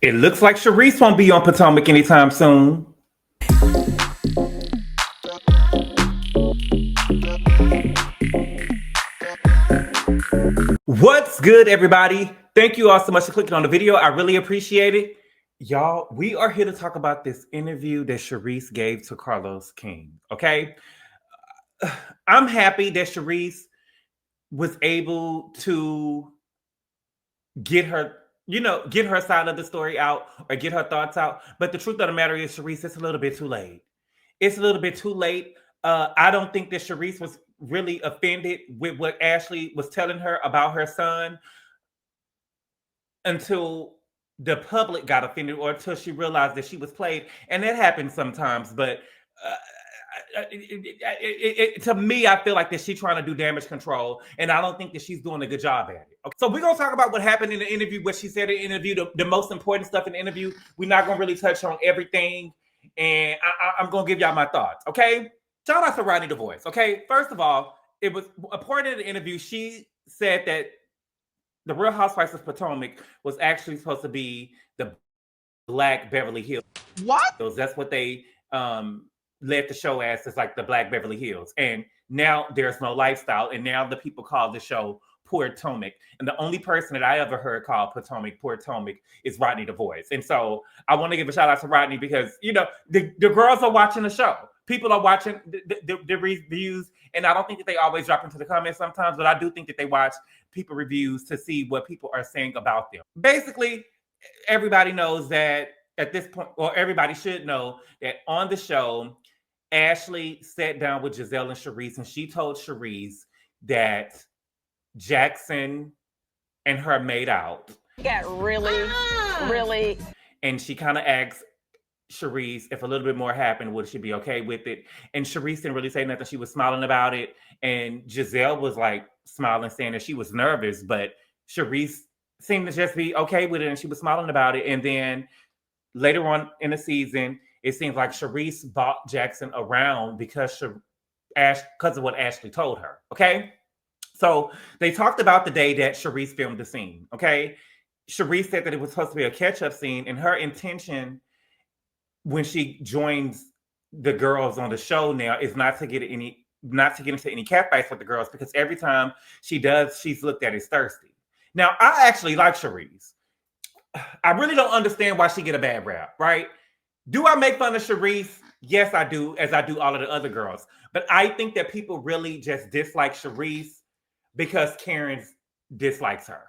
It looks like Shereice won't be on Potomac anytime soon. What's good, everybody? Thank you all so much for clicking on the video. I really appreciate it. Y'all, we are here to talk about this interview that Shereice gave to Carlos King, okay? I'm happy that Shereice was able to get her side of the story out or get her thoughts out. But the truth of the matter is, Shereice, it's a little bit too late. It's a little bit too late. I don't think that Shereice was really offended with what Ashley was telling her about her son until the public got offended or until she realized that she was played. And that happens sometimes. But to me, I feel like that she's trying to do damage control, and I don't think that she's doing a good job at it. Okay. So we're gonna talk about what happened in the interview, what she said in the interview, the most important stuff in the interview. We're not gonna really touch on everything, and I'm gonna give y'all my thoughts. Okay, shout out to Rodney the Voice. Okay, first of all, it was a part of the interview. She said that the Real Housewives of Potomac was actually supposed to be the Black Beverly Hills. What? That's what they led the show as, is like the Black Beverly Hills. And now there's no lifestyle. And now the people call the show Potomac. And the only person that I ever heard called Potomac is Rodney the Voice. And so I want to give a shout out to Rodney because, you know, the girls are watching the show. People are watching the reviews. And I don't think that they always drop into the comments sometimes, but I do think that they watch people reviews to see what people are saying about them. Basically, everybody knows that at this point, or everybody should know that on the show, Ashley sat down with Giselle and Shereice, and she told Shereice that Jackson and her made out. Got really. And she kind of asked Shereice if a little bit more happened, would she be okay with it? And Shereice didn't really say nothing. She was smiling about it. And Giselle was like smiling, saying that she was nervous, but Shereice seemed to just be okay with it, and she was smiling about it. And then later on in the season, it seems like Shereice bought Jackson around because of what Ashley told her. Okay, so they talked about the day that Shereice filmed the scene. Okay, Shereice said that it was supposed to be a catch-up scene, and her intention when she joins the girls on the show now is not to get into any catfights with the girls, because every time she does, she's looked at as thirsty. Now, I actually like Shereice. I really don't understand why she get a bad rap, right? Do I make fun of Shereice? Yes, I do, as I do all of the other girls. But I think that people really just dislike Shereice because Karen dislikes her.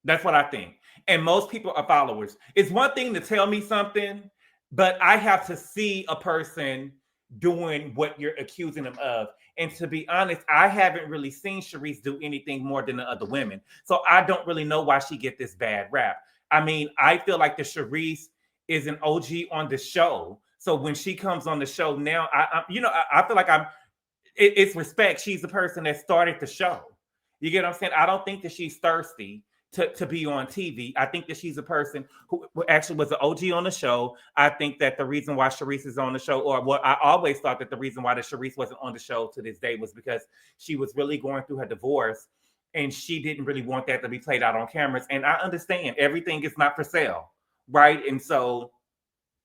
That's what I think. And most people are followers. It's one thing to tell me something, but I have to see a person doing what you're accusing them of. And to be honest, I haven't really seen Shereice do anything more than the other women. So I don't really know why she get this bad rap. I mean, I feel like the Shereice is an OG on the show. So when she comes on the show now, I feel like it's respect. She's the person that started the show. You get what I'm saying? I don't think that she's thirsty to be on TV. I think that she's a person who actually was an OG on the show. I think that the reason why Shereice is on the show, or what I always thought that the reason why the Shereice wasn't on the show to this day, was because she was really going through her divorce and she didn't really want that to be played out on cameras. And I understand everything is not for sale, right? And so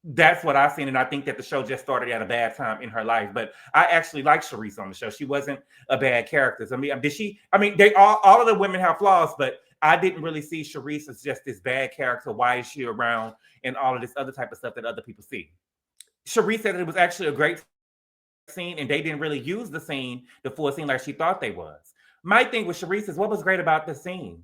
that's what I've seen. And I think that the show just started at a bad time in her life. But I actually like Shereice on the show. She wasn't a bad character. They all of the women have flaws, but I didn't really see Shereice as just this bad character. Why is she around? And all of this other type of stuff that other people see. Shereice said that it was actually a great scene, and they didn't really use the full scene like she thought they was. My thing with Shereice is, what was great about the scene?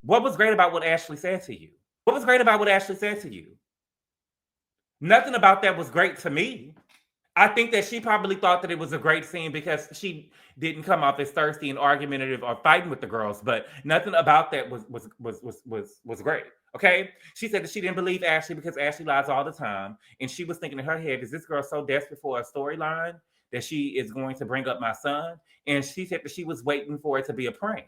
What was great about what Ashley said to you? What was great about what Ashley said to you? Nothing about that was great to me. I think that she probably thought that it was a great scene because she didn't come off as thirsty and argumentative or fighting with the girls, but nothing about that was great. Okay, she said that she didn't believe Ashley because Ashley lies all the time, and she was thinking in her head, is this girl so desperate for a storyline that she is going to bring up my son? And she said that she was waiting for it to be a prank.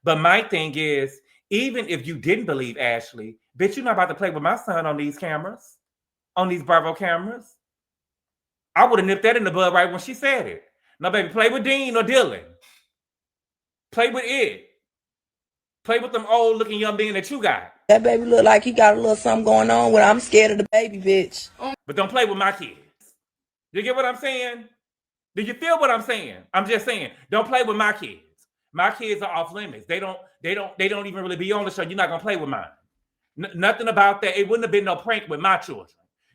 But my thing is, even if you didn't believe Ashley, bitch, you're not about to play with my son on these cameras, on these Bravo cameras. I would have nipped that in the bud right when she said it. Now, baby, play with Dean or Dylan. Play with it. Play with them old looking young men that you got. That baby look like he got a little something going on with. I'm scared of the baby, bitch. But don't play with my kids. You get what I'm saying? Do you feel what I'm saying? I'm just saying, don't play with my kids. My kids are off limits. They don't even really be on the show. You're not gonna play with mine. Nothing about that. It wouldn't have been no prank with my children,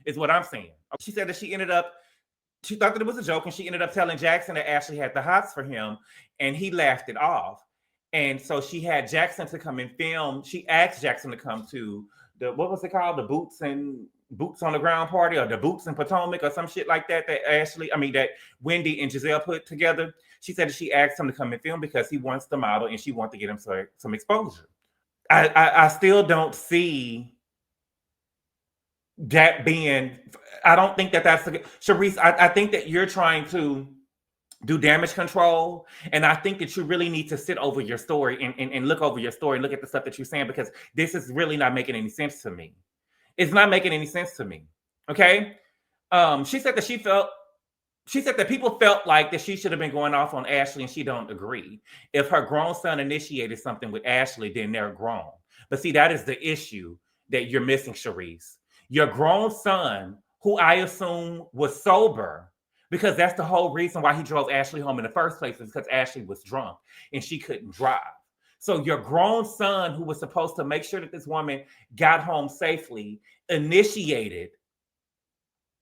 is what I'm saying. She said that she thought that it was a joke, and she ended up telling Jackson that Ashley had the hots for him, and he laughed it off. And so she had Jackson to come and film. She asked Jackson to come to what was it called? The Boots on the Ground party, or the Boots in Potomac, or some shit like that that Wendy and Giselle put together. She said that she asked him to come and film because he wants to model and she wants to get him some exposure. I still don't see that being, I don't think that's Shereice, I think that you're trying to do damage control, and I think that you really need to sit over your story and look over your story and look at the stuff that you're saying, because this is really not making any sense to me. It's not making any sense to me. Okay. She said that people felt like that she should have been going off on Ashley, and she don't agree. If her grown son initiated something with Ashley, then they're grown. But see, that is the issue that you're missing, Shereice. Your grown son, who I assume was sober, because that's the whole reason why he drove Ashley home in the first place, is because Ashley was drunk and she couldn't drive. So your grown son, who was supposed to make sure that this woman got home safely, initiated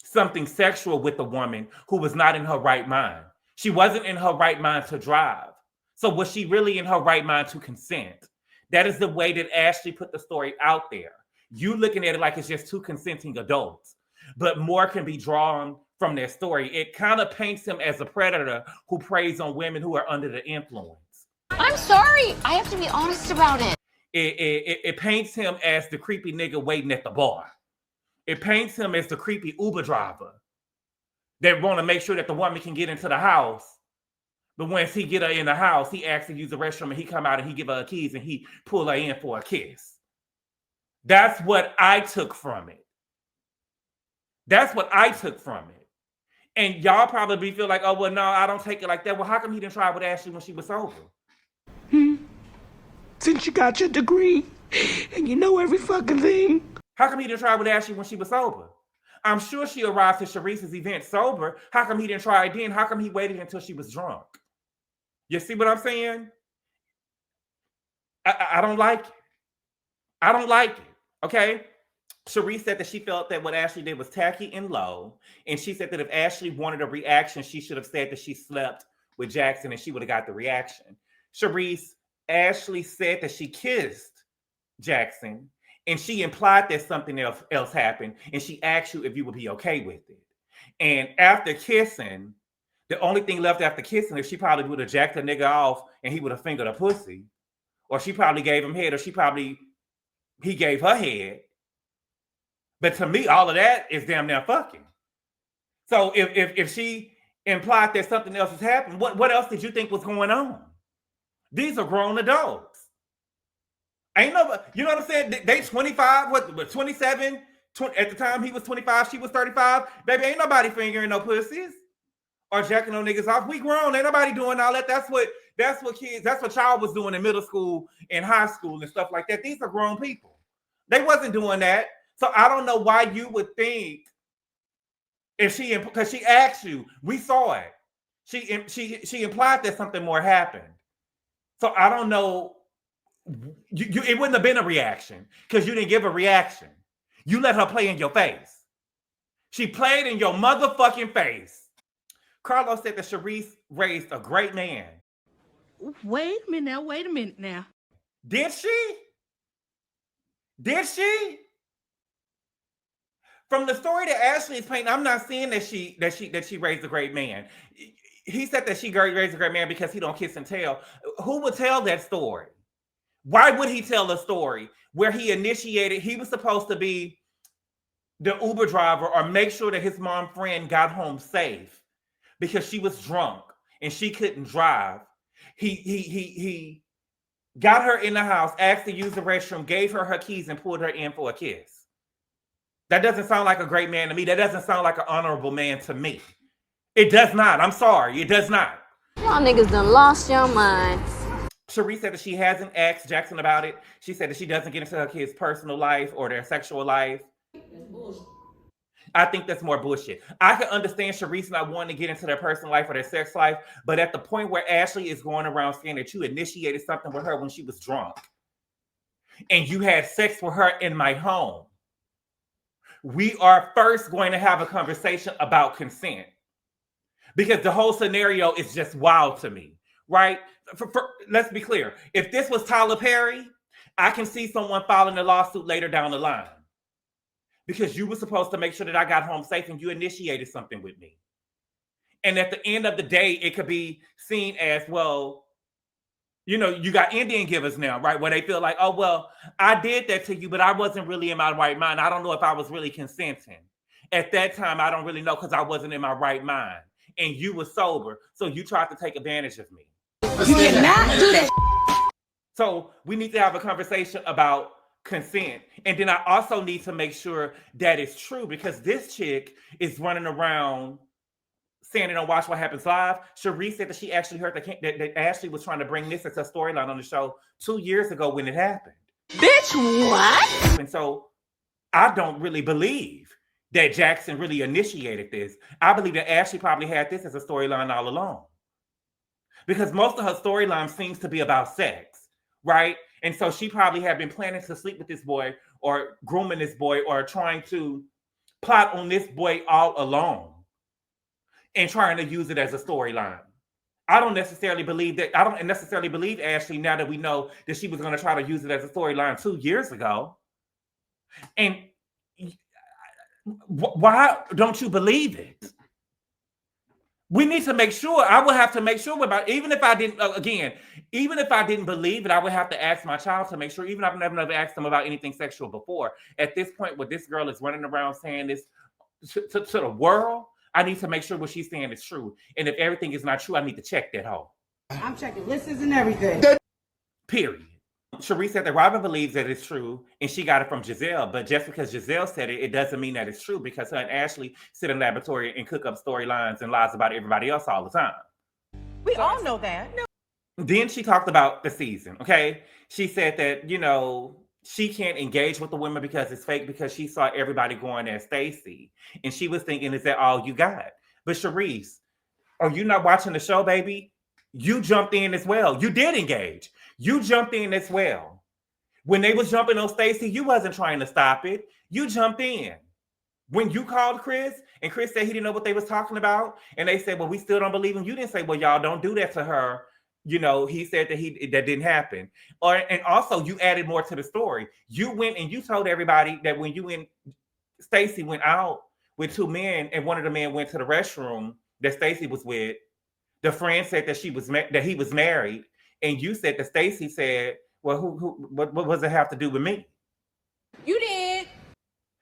something sexual with the woman who was not in her right mind. She wasn't in her right mind to drive. So was she really in her right mind to consent? That is the way that Ashley put the story out there. You looking at it like it's just two consenting adults, but more can be drawn from their story. It kind of paints him as a predator who preys on women who are under the influence. I'm sorry. I have to be honest about it. It paints him as the creepy nigga waiting at the bar. It paints him as the creepy Uber driver that want to make sure that the woman can get into the house. But once he get her in the house, he asks to use the restroom, and he come out and he give her keys and he pull her in for a kiss. That's what I took from it. That's what I took from it. And y'all probably feel like, oh, well, no, I don't take it like that. Well, how come he didn't try with Ashley when she was sober? Since you got your degree and you know every fucking thing. How come he didn't try with Ashley when she was sober? I'm sure she arrived to Shereice's event sober. How come he didn't try it then? How come he waited until she was drunk? You see what I'm saying? I don't like it. I don't like it. Okay? Shereice said that she felt that what Ashley did was tacky and low. And she said that if Ashley wanted a reaction, she should have said that she slept with Jackson and she would have got the reaction. Shereice, Ashley said that she kissed Jackson and she implied that something else happened. And she asked you if you would be okay with it. And after kissing, the only thing left after kissing is she probably would have jacked the nigga off and he would have fingered a pussy. Or she probably gave him head, or he gave her head. But to me, all of that is damn near fucking. So if she implied that something else has happened, what else did you think was going on? These are grown adults. Ain't nobody, you know what I'm saying? They 25, what 27? At the time he was 25, she was 35. Baby, ain't nobody fingering no pussies or jacking no niggas off. We grown. Ain't nobody doing all that. That's what y'all was doing in middle school and high school and stuff like that. These are grown people. They wasn't doing that. So I don't know why you would think because she asked you, we saw it. She implied that something more happened. So I don't know. It wouldn't have been a reaction because you didn't give a reaction. You let her play in your face. She played in your motherfucking face. Carlos said that Shereice raised a great man. Wait a minute now. Did she? Did she? From the story that Ashley is painting, I'm not seeing that she raised a great man. He said that she raised a great man because he don't kiss and tell. Who would tell that story? Why would he tell a story where he initiated? He was supposed to be the Uber driver or make sure that his mom friend got home safe because she was drunk and she couldn't drive. He got her in the house, asked to use the restroom, gave her her keys, and pulled her in for a kiss. That doesn't sound like a great man to me. That doesn't sound like an honorable man to me. It does not. I'm sorry. It does not. Y'all niggas done lost your minds. Shereice said that she hasn't asked Jackson about it. She said that she doesn't get into her kids' personal life or their sexual life. I think that's more bullshit. I can understand Shereice not wanting to get into their personal life or their sex life, but at the point where Ashley is going around saying that you initiated something with her when she was drunk and you had sex with her in my home, we are first going to have a conversation about consent, because the whole scenario is just wild to me, right? Let's be clear. If this was Tyler Perry, I can see someone filing a lawsuit later down the line because you were supposed to make sure that I got home safe and you initiated something with me. And at the end of the day, it could be seen as, well, you know, you got Indian givers now, right? Where they feel like, oh, well, I did that to you, but I wasn't really in my right mind. I don't know if I was really consenting. At that time, I don't really know because I wasn't in my right mind. And you were sober, so you tried to take advantage of me. You did not do that. So we need to have a conversation about consent. And then I also need to make sure that it's true, because this chick is running around saying it on Watch What Happens Live. Shereice said that she actually heard that Ashley was trying to bring this as a storyline on the show 2 years ago when it happened. Bitch, what? And so I don't really believe that Jackson really initiated this. I believe that Ashley probably had this as a storyline all along, because most of her storyline seems to be about sex, right? And so she probably had been planning to sleep with this boy or grooming this boy or trying to plot on this boy all along and trying to use it as a storyline. I don't necessarily believe Ashley, now that we know that she was going to try to use it as a storyline 2 years ago. And why don't you believe it? We need to make sure. I would have to make sure about, even if I didn't, even if I didn't believe it, I would have to ask my child to make sure, even if I've never asked them about anything sexual before. At this point, where this girl is running around saying this to the world, I need to make sure what she's saying is true. And if everything is not true, I need to check that hoe. I'm checking lists and everything. Period. Shereice said that Robin believes that it's true, and she got it from Giselle. But just because Giselle said it, it doesn't mean that it's true, because her and Ashley sit in the laboratory and cook up storylines and lies about everybody else all the time. We all know that. Then she talked about the season, okay? She said that, you know, she can't engage with the women because it's fake, because she saw everybody going at Stacey. And she was thinking, is that all you got? But Shereice, are you not watching the show, baby? You jumped in as well. You did engage. You jumped in as well. When they was jumping on Stacey, you wasn't trying to stop it. You jumped in. When you called Chris, and Chris said he didn't know what they was talking about, and they said, well, we still don't believe him. You didn't say, well, y'all don't do that to her. You know, he said that that didn't happen. And also you added more to the story. You went and you told everybody that when you and Stacey went out with two men, and one of the men went to the restroom that Stacey was with, the friend said that that he was married, and you said that Stacey said, well, what does it have to do with me? You did.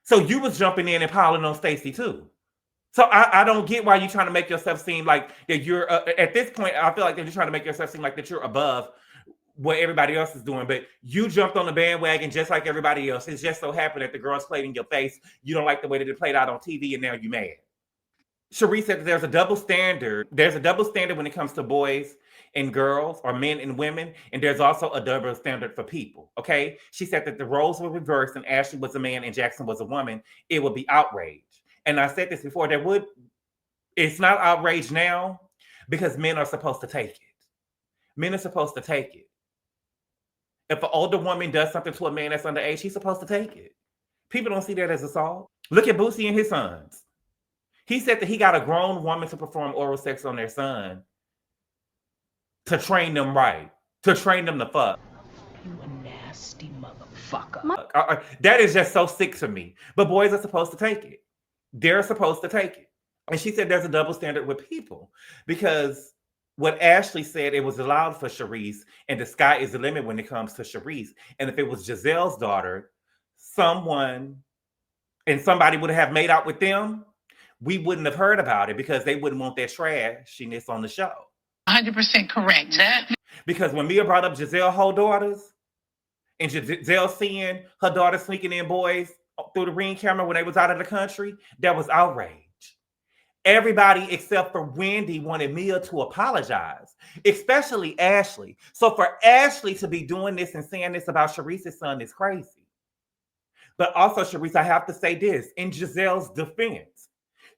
So you was jumping in and piling on Stacey too. So I don't get why you're trying to make yourself seem like that you're, at this point, I feel like they're just trying to make yourself seem like that you're above what everybody else is doing. But you jumped on the bandwagon just like everybody else. It just so happened that the girls played in your face. You don't like the way that it played out on TV, and now you're mad. Shereice said that there's a double standard. There's a double standard when it comes to boys and girls, or men and women, and there's also a double standard for people, okay? She said that the roles were reversed and Ashley was a man and Jackson was a woman. It would be outrage. And I said this before, it's not outrage now, because men are supposed to take it. Men are supposed to take it. If an older woman does something to a man that's underage, he's supposed to take it. People don't see that as assault. Look at Boosie and his sons. He said that he got a grown woman to perform oral sex on their son to train them right, to train them to fuck. You a nasty motherfucker. That is just so sick to me. But boys are supposed to take it. They're supposed to take it. And she said there's a double standard with people, because what Ashley said, it was allowed for Shereice, and the sky is the limit when it comes to Shereice. And if it was Giselle's daughter, somebody would have made out with them, we wouldn't have heard about it, because they wouldn't want that trashiness on the show. 100% correct. Because when Mia brought up Giselle whole daughters, and Giselle seeing her daughter sneaking in boys through the Ring camera when they was out of the country, that was outrage. Everybody except for Wendy wanted Mia to apologize, especially Ashley. So for Ashley to be doing this and saying this about Shereice's son is crazy. But also, Shereice, I have to say this, in Giselle's defense,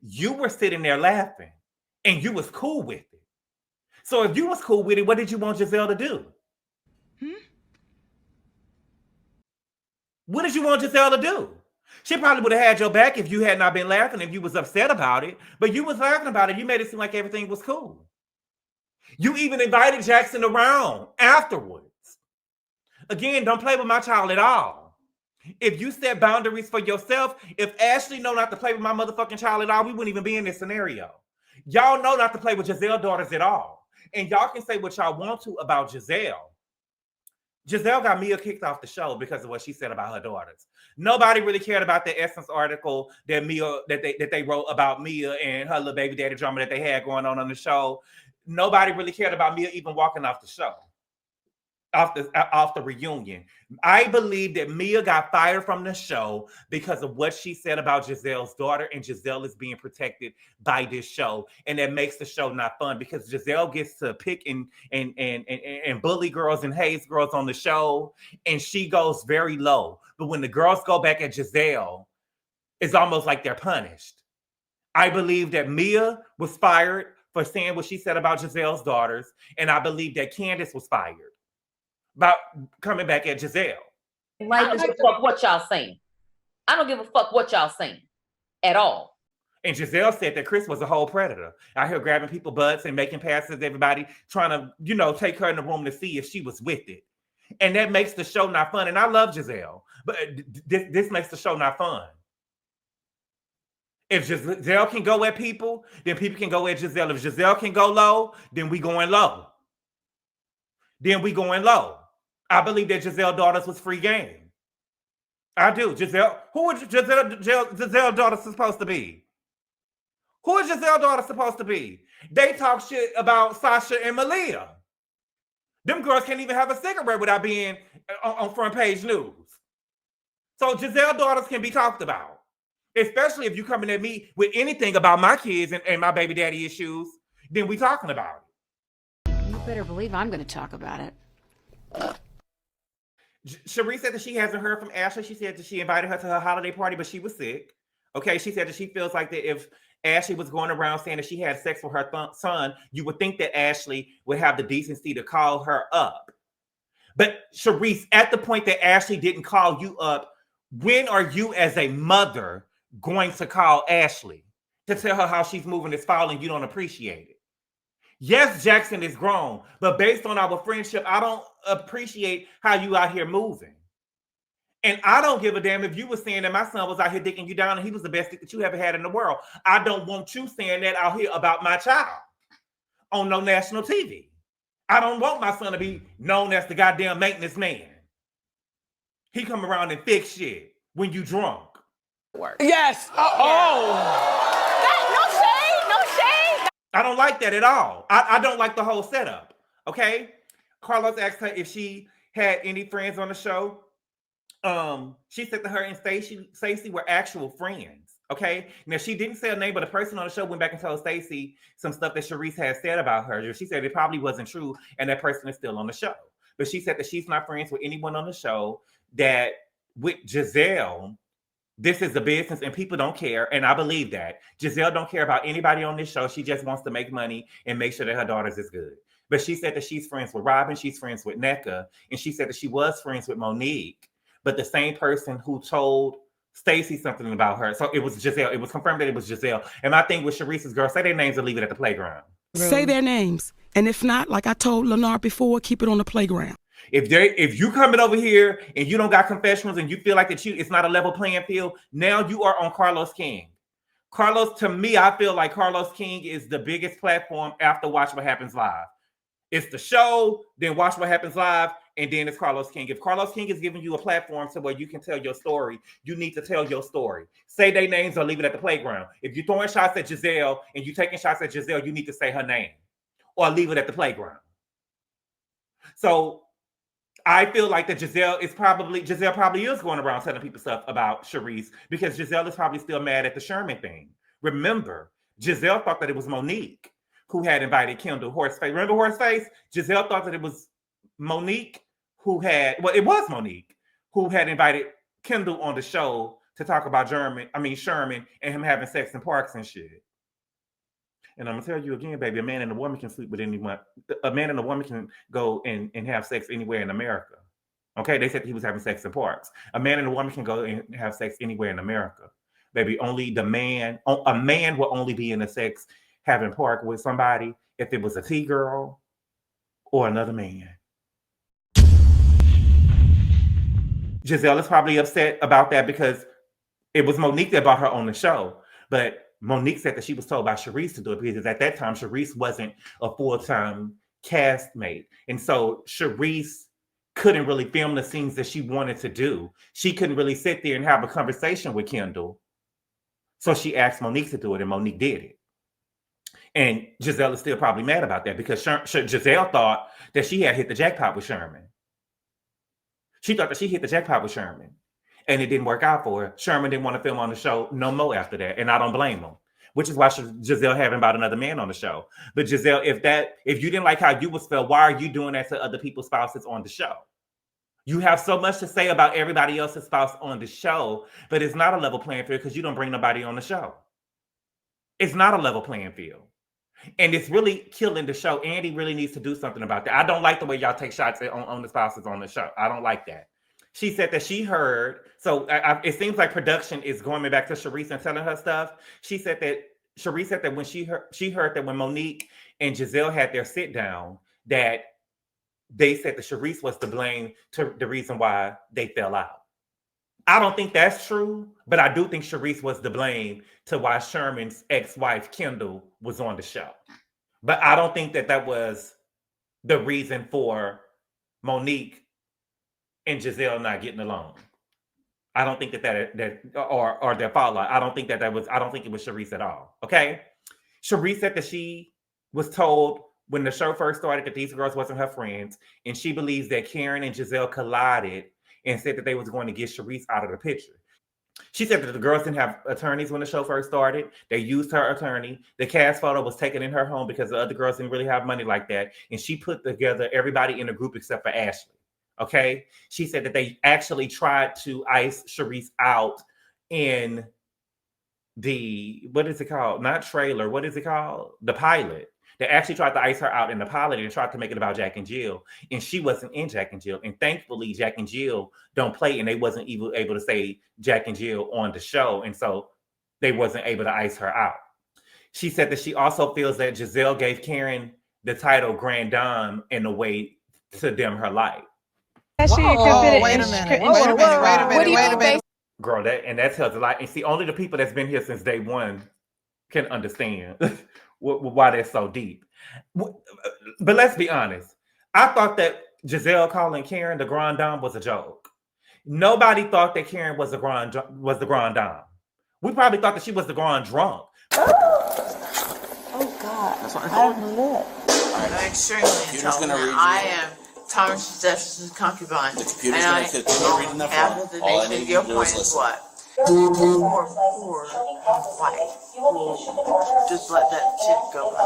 you were sitting there laughing and you was cool with it. So if you was cool with it, what did you want Giselle to do? What did you want Giselle to do? She probably would have had your back if you had not been laughing, if you was upset about it. But you was laughing about it. You made it seem like everything was cool. You even invited Jackson around afterwards. Again, don't play with my child at all. If you set boundaries for yourself, if Ashley know not to play with my motherfucking child at all, we wouldn't even be in this scenario. Y'all know not to play with Giselle daughters at all. And y'all can say what y'all want to about Giselle. Giselle got Mia kicked off the show because of what she said about her daughters. Nobody really cared about the Essence article that they wrote about Mia and her little baby daddy drama that they had going on the show. Nobody really cared about Mia even walking off the show, off the reunion. I believe that Mia got fired from the show because of what she said about Giselle's daughter, and Giselle is being protected by this show, and that makes the show not fun because Giselle gets to pick and bully girls and haze girls on the show, and she goes very low. But when the girls go back at Giselle, it's almost like they're punished. I believe that Mia was fired for saying what she said about Giselle's daughters, and I believe that Candace was fired about coming back at Giselle. I don't give a fuck what y'all saying. I don't give a fuck what y'all saying at all. And Giselle said that Chris was a whole predator out here grabbing people's butts and making passes, everybody trying to, take her in the room to see if she was with it. And that makes the show not fun. And I love Giselle, but this makes the show not fun. If Giselle can go at people, then people can go at Giselle. If Giselle can go low, then we going low. I believe that Giselle daughters was free game. I do. Giselle, who is Giselle daughter supposed to be? Who is Giselle daughter supposed to be? They talk shit about Sasha and Malia. Them girls can't even have a cigarette without being on front page news. So Giselle daughters can be talked about, especially if you coming at me with anything about my kids and my baby daddy issues, then we talking about it. You better believe I'm going to talk about it. Shereice said that she hasn't heard from Ashley. She said that she invited her to her holiday party, but she was sick. Okay, she said that she feels like that if Ashley was going around saying that she had sex with her son, you would think that Ashley would have the decency to call her up. But Shereice, at the point that Ashley didn't call you up, when are you as a mother going to call Ashley to tell her how she's moving is foul and you don't appreciate it? Yes, Jackson is grown, but based on our friendship, I don't appreciate how you out here moving. And I don't give a damn if you were saying that my son was out here dicking you down and he was the best dick that you ever had in the world. I don't want you saying that out here about my child on no national TV. I don't want my son to be known as the goddamn maintenance man. He come around and fix shit when you drunk. Yes. I don't like that at all. I don't like the whole setup. Okay. Carlos asked her if she had any friends on the show. She said that her and Stacey were actual friends. Okay. Now she didn't say a name, but a person on the show went back and told Stacey some stuff that Shereice had said about her. She said it probably wasn't true, and that person is still on the show. But she said that she's not friends with anyone on the show, that with Giselle, this is a business and people don't care. And I believe that. Giselle don't care about anybody on this show. She just wants to make money and make sure that her daughters is good. But she said that she's friends with Robin. She's friends with Nneka. And she said that she was friends with Monique. But the same person who told Stacey something about her. So it was Giselle. It was confirmed that it was Giselle. And my thing with Shereice's girl, say their names and leave it at the playground. Say their names. And if not, like I told Lenard before, keep it on the playground. If you coming over here and you don't got confessionals and you feel like that it's not a level playing field, now you are on Carlos King. Carlos, to me, I feel like Carlos King is the biggest platform after Watch What Happens Live. It's the show, then Watch What Happens Live, and then it's Carlos King. If Carlos King is giving you a platform to where you can tell your story, you need to tell your story. Say their names or leave it at the playground. If you're throwing shots at Giselle and you're taking shots at Giselle, you need to say her name or leave it at the playground. So I feel like that Giselle probably is going around telling people stuff about Shereice because Giselle is probably still mad at the Sherman thing. Remember, Giselle thought that it was Monique who had invited Kendall Horseface. Remember Horseface? Giselle thought that it was Monique who had, well, it was Monique who had invited Kendall on the show to talk about Sherman and him having sex in parks and shit. And I'm gonna tell you again, baby, a man and a woman can sleep with anyone. A man and a woman can go and have sex anywhere in America. Okay, they said he was having sex in parks. A man and a woman can go and have sex anywhere in America. Baby, a man will only be in a sex having park with somebody if it was a T-girl or another man. Giselle is probably upset about that because it was Monique that brought her on the show. But Monique said that she was told by Shereice to do it because at that time, Shereice wasn't a full-time castmate. And so Shereice couldn't really film the scenes that she wanted to do. She couldn't really sit there and have a conversation with Kendall. So she asked Monique to do it, and Monique did it. And Giselle is still probably mad about that because Giselle thought that she had hit the jackpot with Sherman. She thought that she hit the jackpot with Sherman, and it didn't work out for her. Sherman didn't want to film on the show no more after that, and I don't blame him, which is why Giselle having about another man on the show. But Giselle, if you didn't like how you was felt, why are you doing that to other people's spouses on the show? You have so much to say about everybody else's spouse on the show, but it's not a level playing field because you don't bring nobody on the show. It's not a level playing field. And it's really killing the show. Andy really needs to do something about that. I don't like the way y'all take shots on the spouses on the show. I don't like that. She said that she heard, so it seems like production is going back to Shereice and telling her stuff. She said that Shereice said that when she heard that when Monique and Giselle had their sit down, that they said that Shereice was to blame to the reason why they fell out. I don't think that's true, but I do think Shereice was to blame to why Sherman's ex-wife, Kendall, was on the show. But I don't think that was the reason for Monique and Giselle not getting along. I don't think that or their fallout. I don't think it was Shereice at all. Okay. Shereice said that she was told when the show first started that these girls wasn't her friends, and she believes that Karen and Giselle collided and said that they was going to get Shereice out of the picture. She said that the girls didn't have attorneys when the show first started. They used her attorney. The cast photo was taken in her home because the other girls didn't really have money like that. And she put together everybody in a group except for Ashley. Okay. She said that they actually tried to ice Shereice out in the, what is it called? Not trailer. What is it called? The pilot. They actually tried to ice her out in the pilot and tried to make it about Jack and Jill. And she wasn't in Jack and Jill. And thankfully, Jack and Jill don't play, and they wasn't even able to say Jack and Jill on the show. And so they wasn't able to ice her out. She said that she also feels that Giselle gave Karen the title Grand Dame in a way to dim her light. Wait a minute. Girl, that tells a lot. And see, only the people that's been here since day one can understand why that's so deep. But let's be honest. I thought that Giselle calling Karen the Grand Dame was a joke. Nobody thought that Karen was the Grand Dame. We probably thought that she was the Grand Drunk. Oh God! I don't know that. I'm extremely intelligent. I am Thomas Jefferson's concubine. The computer's going to continue reading that file. All I need you to do is listen. What? Poor white will just let that shit go by.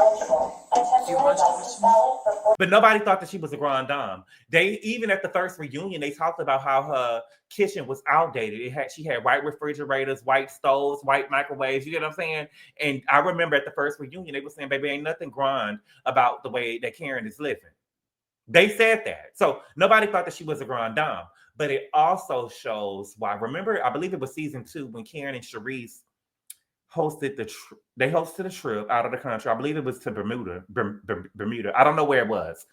You want to listen? But nobody thought that she was a Grand Dame. They, even at the first reunion, they talked about how her kitchen was outdated. She had white refrigerators, white stoves, white microwaves. You get what I'm saying? And I remember at the first reunion, they were saying, baby, ain't nothing grand about the way that Karen is living. They said that. So nobody thought that she was a Grand Dame. But it also shows why. Remember, I believe it was season 2 when Karen and Shereice hosted a trip out of the country. I believe it was to Bermuda. I don't know where it was.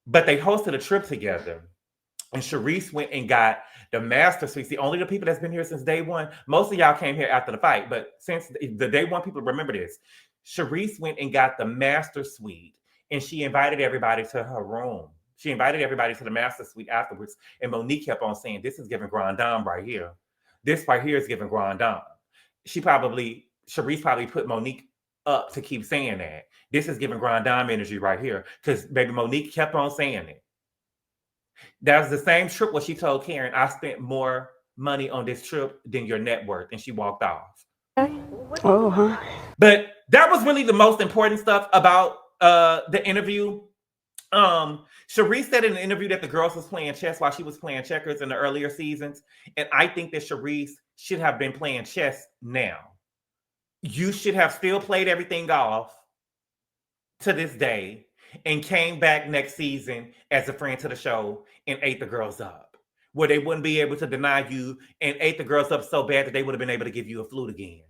But they hosted a trip together. And Shereice went and got the master suite. See, only the people that's been here since day one. Most of y'all came here after the fight. But since the day one, people remember this. Shereice went and got the master suite. And she invited everybody to her room. She invited everybody to the master suite afterwards. And Monique kept on saying, this is giving Grand Dame right here. This right here is giving Grand Dame. Shereice probably put Monique up to keep saying that. This is giving Grand Dame energy right here. Because baby Monique kept on saying it. That was the same trip where she told Karen, I spent more money on this trip than your net worth. And she walked off. Oh, huh. But that was really the most important stuff about the interview. Shereice said in an interview that the girls was playing chess while she was playing checkers in the earlier seasons. And I think that Shereice should have been playing chess now. You should have still played everything off to this day and came back next season as a friend to the show and ate the girls up, where they wouldn't be able to deny you and ate the girls up so bad that they would have been able to give you a flute again.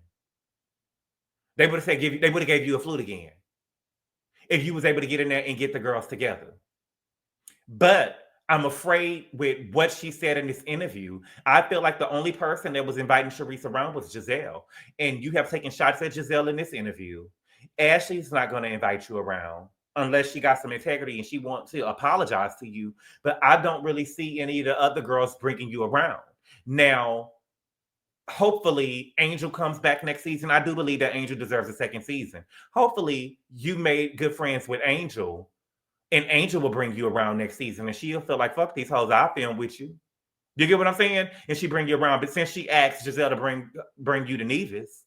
They would have said they would have gave you a flute again if you was able to get in there and get the girls together. But I'm afraid with what she said in this interview, I feel like the only person that was inviting Shereice around was Gizelle. And you have taken shots at Gizelle in this interview. Ashley's not going to invite you around unless she got some integrity and she wants to apologize to you. But I don't really see any of the other girls bringing you around. Now, hopefully Angel comes back next season. I do believe that Angel deserves a second season. Hopefully you made good friends with Angel and Angel will bring you around next season and she'll feel like, fuck these hoes, I'll film with you. You get what I'm saying? And she bring you around. But since she asked Gizelle to bring you to Nevis,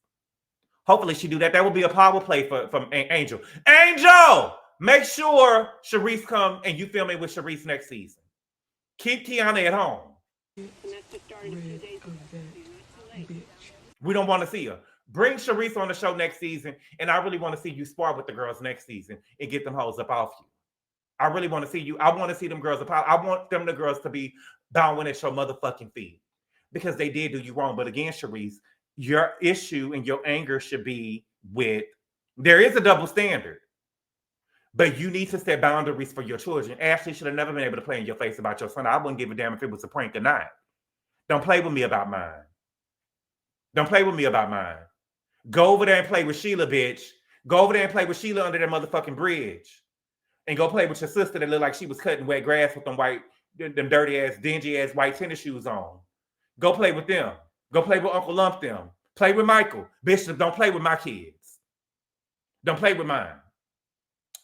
hopefully she do that. That would be a power play from Angel. Angel! Make sure Shereice come and you film it with Shereice next season. Keep Kiana at home. We don't want to see her. Bring Shereice on the show next season, and I really want to see you spar with the girls next season and get them hoes up off you. I really want to see you. I want to see them girls up. I want the girls to be bowing at your motherfucking feet because they did do you wrong. But again, Shereice, your issue and your anger should be with, there is a double standard, but you need to set boundaries for your children. Ashley should have never been able to play in your face about your son. I wouldn't give a damn if it was a prank or not. Don't play with me about mine. Don't play with me about mine. Go over there and play with Sheila, bitch. Go over there and play with Sheila under that motherfucking bridge. And go play with your sister that looked like she was cutting wet grass with them dirty ass, dingy ass white tennis shoes on. Go play with them. Go play with Uncle Lump them. Play with Michael. Bishop, don't play with my kids. Don't play with mine.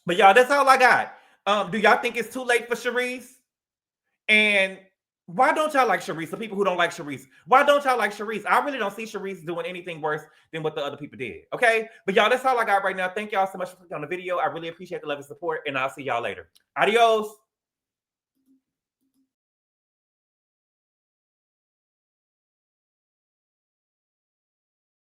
But y'all, that's all I got. Do y'all think it's too late for Shereice? And why don't y'all like Shereice? The people who don't like Shereice, why don't y'all like Shereice? I really don't see Shereice doing anything worse than what the other people did. Okay? But y'all, that's all I got right now. Thank y'all so much for clicking on the video. I really appreciate the love and support, and I'll see y'all later. Adios.